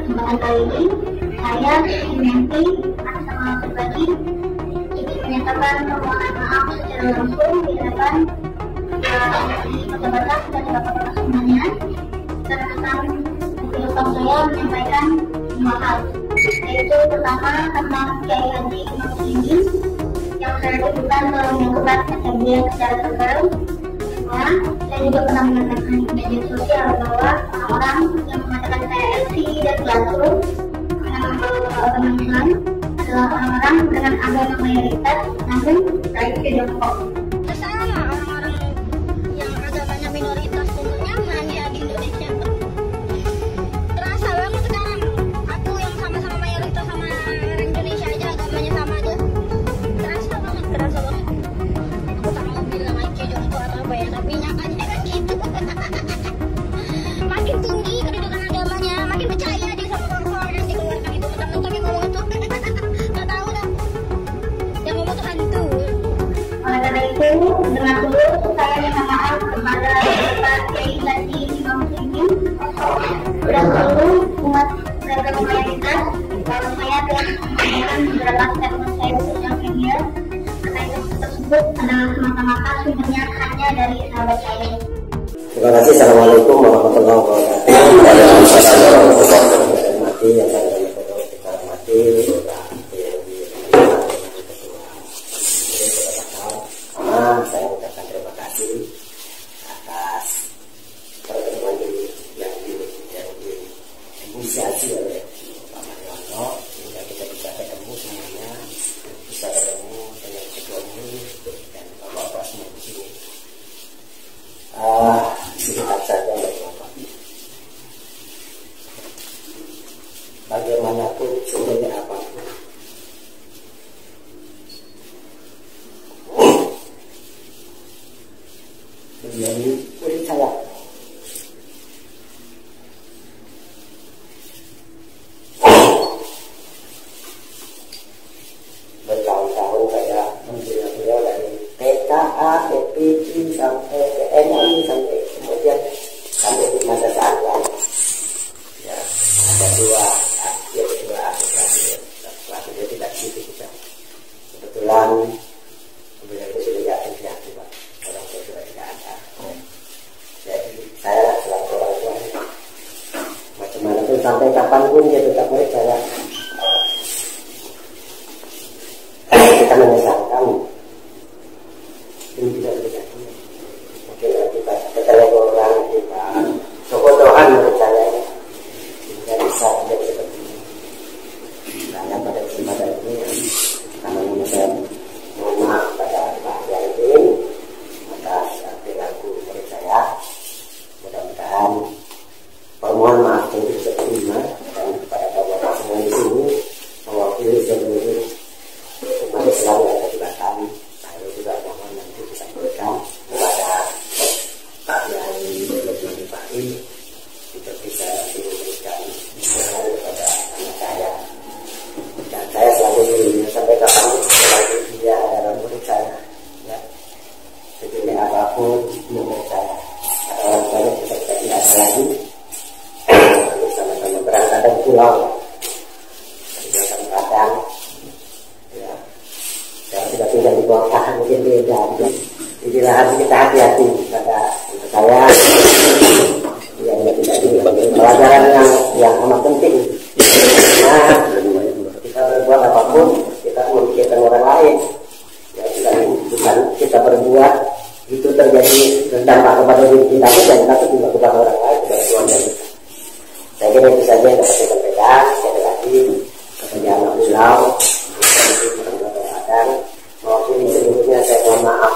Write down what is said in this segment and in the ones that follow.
kesempatan kali ini saya Nanti atas nama pribadi ingin menyatakan permohonan maaf secara langsung di hadapan pejabat dan bapak-bapak semuanya tentang kehidupan saya menyampaikan semua hal, yaitu pertama tentang Kiai Haji Imam Muslimin yang saya tujukan melakukan kajian secara terbaru. Saya juga pernah mengatakan di media sosial bahwa orang-orang yang mengatakan saya LC dan Classroom dengan membawa agama Islam adalah orang-orang dengan agama mayoritas namun baik di Tiongkok. Sama orang-orang yang agamanya minoritas pun nyaman ya di Indonesia. Terasa banget sekarang aku yang sama-sama mayoritas sama orang Indonesia aja agamanya sama aja. Terasa banget. Aku tak mau bilang aja Jongko atau apa ya, tapi nyakanya kan gitu. Makin tinggi kedudukan agamanya, makin percaya dia sama orang-orang yang dikeluarkan itu. Tapi ngomong itu nggak tahu dah. Yang ngomong tuh hantu. Oleh karena itu, dengan tulus saya minta maaf kepada Bapak Kiai Haji Imam Muslimin dan seluruh umat beragama mayoritas bahwa saya telah menyampaikan beberapa statement saya di sosial media. Karena itu tersebut adalah semata-mata sumbernya hanya dari sahabat saya. Terima kasih. Assalamualaikum warahmatullahi wabarakatuh. Hormati yang saya hormati saya ucapkan terima kasih atas pertemuan ini yang diinisiasi oleh Pak Mariono sehingga kita bisa ketemu semuanya, bisa ketemu dengan ketua umum dan bapak-bapak semua di sini. Singkat saja dari Bapak. Bagaimanapun sumbernya apapun, menjadi murid saya. Bertahun-tahun saya membela beliau dari TKA, TPI sampai TNI sampai kemudian sampai di masa sekarang. Ya, ada dua aplikasi dia tidak gitu kita. Kebetulan beliau itu sudah jatuh Pak. Orang tua sudah tidak ada. Jadi saya selaku orang tua macam mana pun sampai kapanpun dia tetap murid saya. Kita menyesalkan ini tidak terjadi. Mungkin kita keteleponan kita kebodohan menurut saya sehingga bisa menjadi seperti ini. Karena pada kesempatan ini namanya saya mohon maaf pada Pak Yaitin atas perilaku murid saya. Mudah-mudahan permohonan maaf itu bisa terima dan kepada bapak-bapak semua di sini mewakili seluruh umat Islam yang ada di Batam. Saya juga mohon nanti disampaikan kepada Pak Yai lebih Fahim untuk bisa diberikan kepada anak saya. Dan saya selalu dirinya sampai kapan selalu dia adalah murid saya. Ya, sejenis apapun murid saya. Orang banyak kita tidak ada lagi. Sama-sama berangkat dari pulau. Kita kadang-kadang ya, saya sudah tinggal di kota mungkin beda. Inilah harus kita hati-hati pada saya. Ya, tidak di pelajaran yang amat penting. Nah, kita berbuat apapun kita memikirkan orang lain. Ya, bukan kita berbuat itu terjadi berdampak kepada diri kita dan tapi juga kepada orang lain, kepada keluarga kita. Saya kira itu saja yang dapat saya sampaikan. Sekali lagi kepada anak pulau dan mewakili seluruhnya saya mohon maaf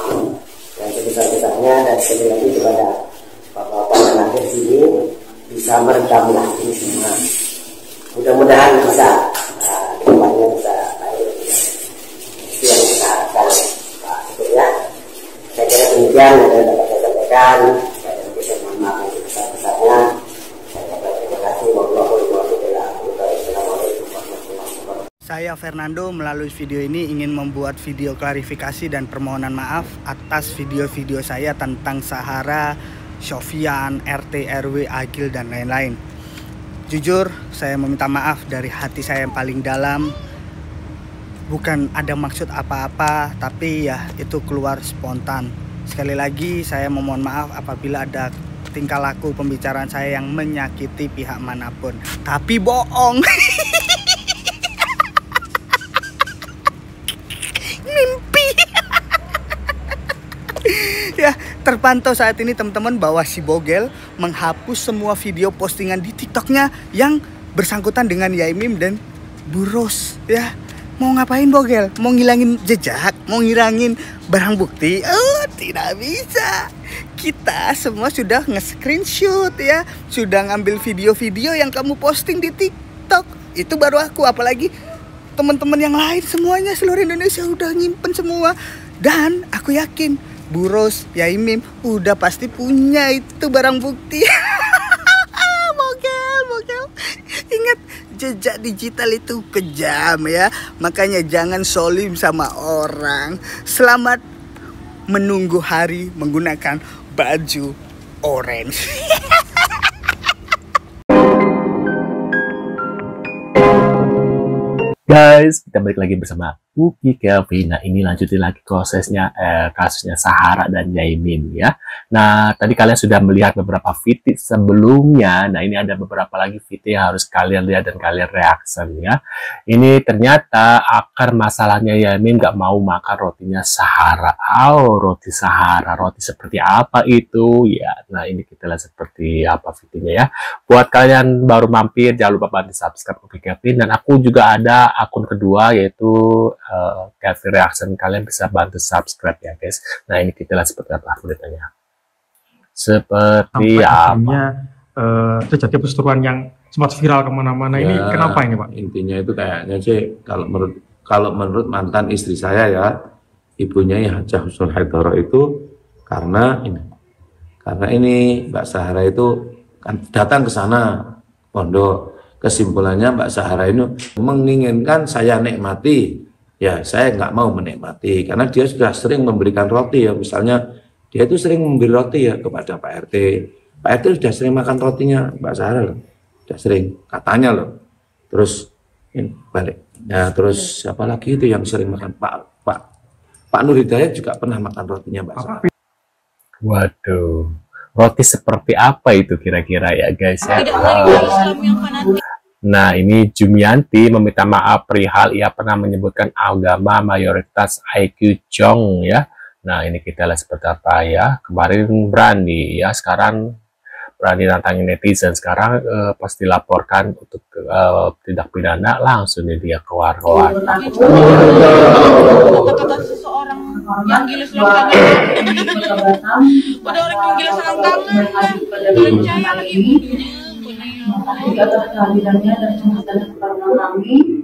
yang sebesar-besarnya dan sekali lagi kepada bapak-bapak yang ada di sini bisa meredamlah ini semua. Mudah-mudahan bisa kedepannya bisa baik. Itu yang kita harapkan Pak Ketua ya. Saya kira demikian yang dapat saya sampaikan. Saya bisa mohon maaf yang sebesar-besarnya. Terima kasih. Wassalamualaikum warahmatullahi wabarakatuh. Saya Fernando melalui video ini ingin membuat video klarifikasi dan permohonan maaf atas video-video saya tentang Sahara, Sofyan, RT, RW, Agil, dan lain-lain. Jujur, saya meminta maaf dari hati saya yang paling dalam. Bukan ada maksud apa-apa, tapi ya itu keluar spontan. Sekali lagi saya memohon maaf apabila ada tingkah laku pembicaraan saya yang menyakiti pihak manapun. Tapi bohong. Mimpi. Ya, terpantau saat ini teman-teman bahwa si Bogel menghapus semua video postingan di TikToknya yang bersangkutan dengan Yaimim dan Bu Ros. Ya, mau ngapain Bogel? Mau ngilangin jejak? Mau ngilangin barang bukti? Oh, tidak bisa. Kita semua sudah nge-screenshot ya, sudah ngambil video-video yang kamu posting di TikTok. Itu baru aku, apalagi teman-teman yang lain semuanya seluruh Indonesia udah nyimpen semua. Dan aku yakin Bu Ros, Yaimim udah pasti punya itu barang bukti. Bogel. Ingat, jejak digital itu kejam ya. Makanya jangan zolim sama orang. Selamat menunggu hari menggunakan baju orange. Guys, kita balik lagi bersama Uki Kelvin. Nah, ini lanjutin lagi kasusnya Sahara dan Yaimim ya. Nah, tadi kalian sudah melihat beberapa video sebelumnya. Nah, ini ada beberapa lagi video yang harus kalian lihat dan kalian reaction ya. Ini ternyata akar masalahnya Yaimim nggak mau makan rotinya Sahara. Oh, roti Sahara, roti seperti apa itu ya? Nah, ini kita lihat seperti apa videonya ya. Buat kalian baru mampir, jangan lupa bantu subscribe Uki Kelvin, dan aku juga ada akun kedua yaitu Kelvin Reaction. Kalian bisa bantu subscribe ya guys. Nah, ini kita lihat seperti apa videonya. Seperti apa terjadi perseteruan yang sempat viral kemana-mana ya, ini kenapa ini Pak? Intinya itu kayaknya sih kalau menurut mantan istri saya ya, ibunya ya Hajah Husnul Haidara itu karena ini Mbak Sahara itu kan datang ke sana pondok. Kesimpulannya Mbak Sahara ini menginginkan saya nikmati, ya saya nggak mau menikmati karena dia sudah sering memberikan roti ya, misalnya dia itu sering memberi roti ya kepada Pak RT. Pak RT sudah sering makan rotinya Mbak Sahara loh, sudah sering katanya loh. Terus ini balik, ya terus siapa lagi itu yang sering makan Pak Nur Hidayat juga pernah makan rotinya Mbak Sahara. Waduh, roti seperti apa itu kira-kira ya guys ya? Nah, ini Jumianti meminta maaf perihal ia pernah menyebutkan agama mayoritas IQ Jong ya. Nah, ini kita lihat seperti apa ya. Kemarin berani ya, sekarang berani nantangin netizen. Sekarang pas dilaporkan untuk tindak pidana langsung dia keluar. Kata seseorang yang gila selangkangan. Pada orang yang gila selangkangan. Percaya lagi atas kehadirannya dan sambutannya kepada kami.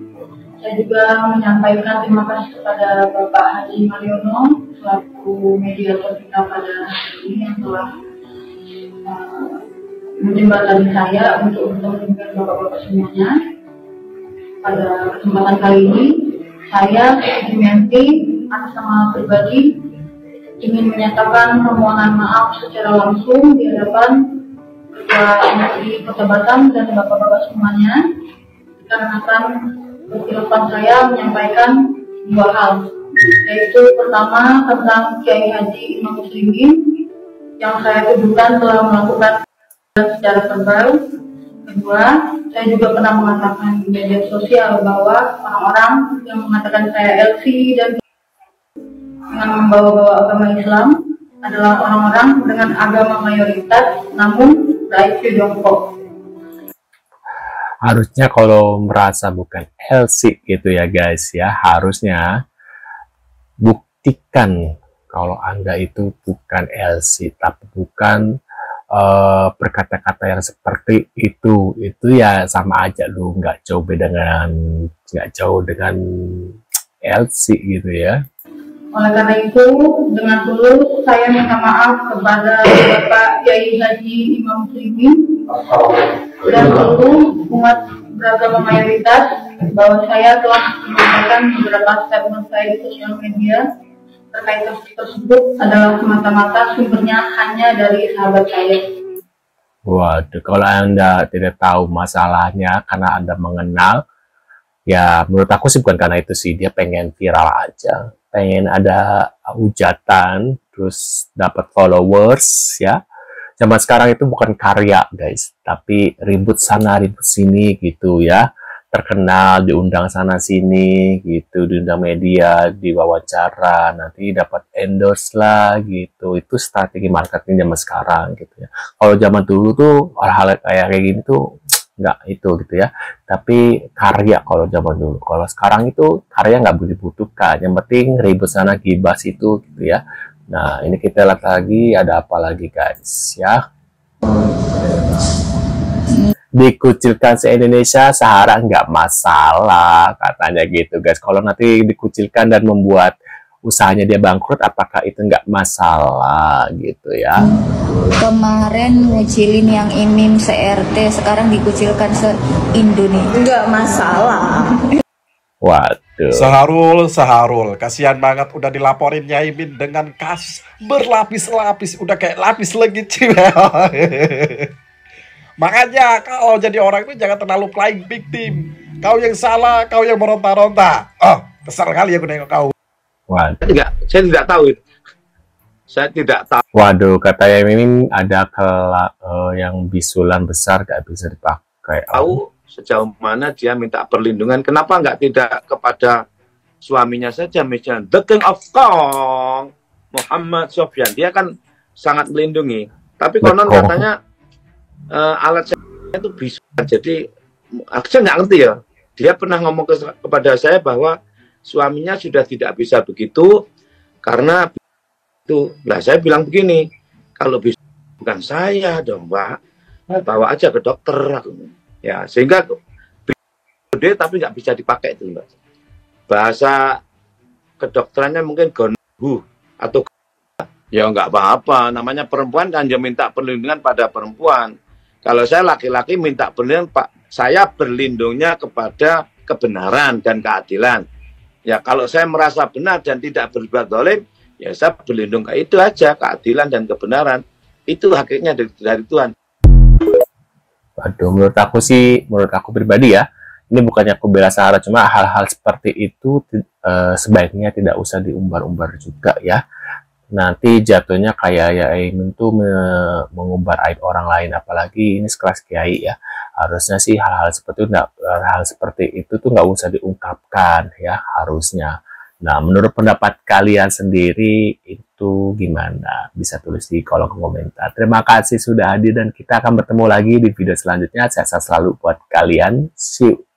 Saya juga menyampaikan terima kasih kepada Bapak Haji Mariono selaku mediator kita pada hari ini yang telah menjembatani saya untuk mendengar bapak-bapak semuanya. Pada kesempatan kali ini, saya Jumianti atas nama pribadi ingin menyatakan permohonan maaf secara langsung di hadapan Ketua Menteri Kota Batam dan bapak-bapak semuanya, dikarenakan kesilapan saya menyampaikan dua hal, yaitu pertama tentang Kiai Haji Imam Muslimin yang saya tuduhkan telah melakukan secara verbal. Kedua, saya juga pernah mengatakan di media sosial bahwa orang-orang yang mengatakan saya LC dan dengan membawa-bawa agama Islam adalah orang-orang dengan agama mayoritas namun IQ jongkok. Harusnya kalau merasa bukan LC gitu ya guys ya, harusnya buktikan kalau Anda itu bukan LC, tapi bukan berkata-kata yang seperti itu ya sama aja lu nggak jauh dengan LC gitu ya. Oleh karena itu, dengan tulus saya minta maaf kepada Bapak Kiai Haji Imam Muslimin dan seluruh umat beragama mayoritas bahwa saya telah menyampaikan beberapa statement saya di sosial media terkait kasus tersebut adalah semata-mata sumbernya hanya dari sahabat saya. Waduh, kalau Anda tidak tahu masalahnya karena Anda mengenal, ya menurut aku sih bukan karena itu sih, dia pengen viral aja, pengen ada hujatan, terus dapat followers ya. Zaman sekarang itu bukan karya guys, tapi ribut sana ribut sini gitu ya. Terkenal, diundang sana sini gitu, diundang media, diwawancara, nanti dapat endorse lah gitu. Itu strategi marketing zaman sekarang gitu ya. Kalau zaman dulu tuh hal-hal kayak gini tuh nggak itu gitu ya. Tapi karya kalau zaman dulu. Kalau sekarang itu karya nggak dibutuhkan. Yang penting ribut sana gibas itu gitu ya. Nah ini kita lihat lagi ada apa lagi guys ya. Dikucilkan se-Indonesia Sahara nggak masalah katanya gitu guys. Kalau nanti dikucilkan dan membuat usahanya dia bangkrut, apakah itu nggak masalah gitu ya. Kemarin ngucilin yang IMIM se-RT, sekarang dikucilkan se-Indonesia, nggak masalah. Waduh. Saharul, kasihan banget udah dilaporin Yaimin dengan kasus berlapis-lapis, udah kayak lapis legit cewek. Makanya kalau jadi orang itu jangan terlalu playing victim. Kau yang salah, kau yang meronta-ronta. Oh, kesal kali aku nengok kau. Waduh. Saya tidak tahu itu. Saya tidak tahu. Waduh, kata Yaimin ada yang bisulan besar gak bisa dipakai. Tahu sejauh mana dia minta perlindungan. Kenapa nggak tidak kepada suaminya saja, misalnya The King of Kong, Muhammad Sofyan. Dia kan sangat melindungi. Tapi konon katanya alat saya itu bisa, jadi saya nggak ngerti ya. Dia pernah ngomong kepada saya bahwa suaminya sudah tidak bisa begitu karena itu. Nah saya bilang begini, kalau bisa bukan saya dong Pak, bawa aja ke dokter ya, sehingga gede tapi nggak bisa dipakai itu Mbak. Bahasa kedokterannya mungkin gonhu atau ya nggak apa-apa, namanya perempuan kan dia minta perlindungan pada perempuan. Kalau saya laki-laki minta perlindungan, Pak, saya berlindungnya kepada kebenaran dan keadilan. Ya kalau saya merasa benar dan tidak berbuat zalim, ya saya berlindung ke itu aja, keadilan dan kebenaran. Itu hakikatnya dari Tuhan. Waduh, menurut aku pribadi ya, ini bukannya aku bela Sahara, cuma hal-hal seperti itu sebaiknya tidak usah diumbar-umbar juga ya. Nanti jatuhnya kayak Yaimin tuh mengumbar aib orang lain, apalagi ini sekelas kiai ya. Harusnya sih hal-hal seperti itu tuh nggak usah diungkapkan ya harusnya. Nah, menurut pendapat kalian sendiri itu gimana? Bisa tulis di kolom komentar. Terima kasih sudah hadir dan kita akan bertemu lagi di video selanjutnya. Sehat selalu buat kalian. See you.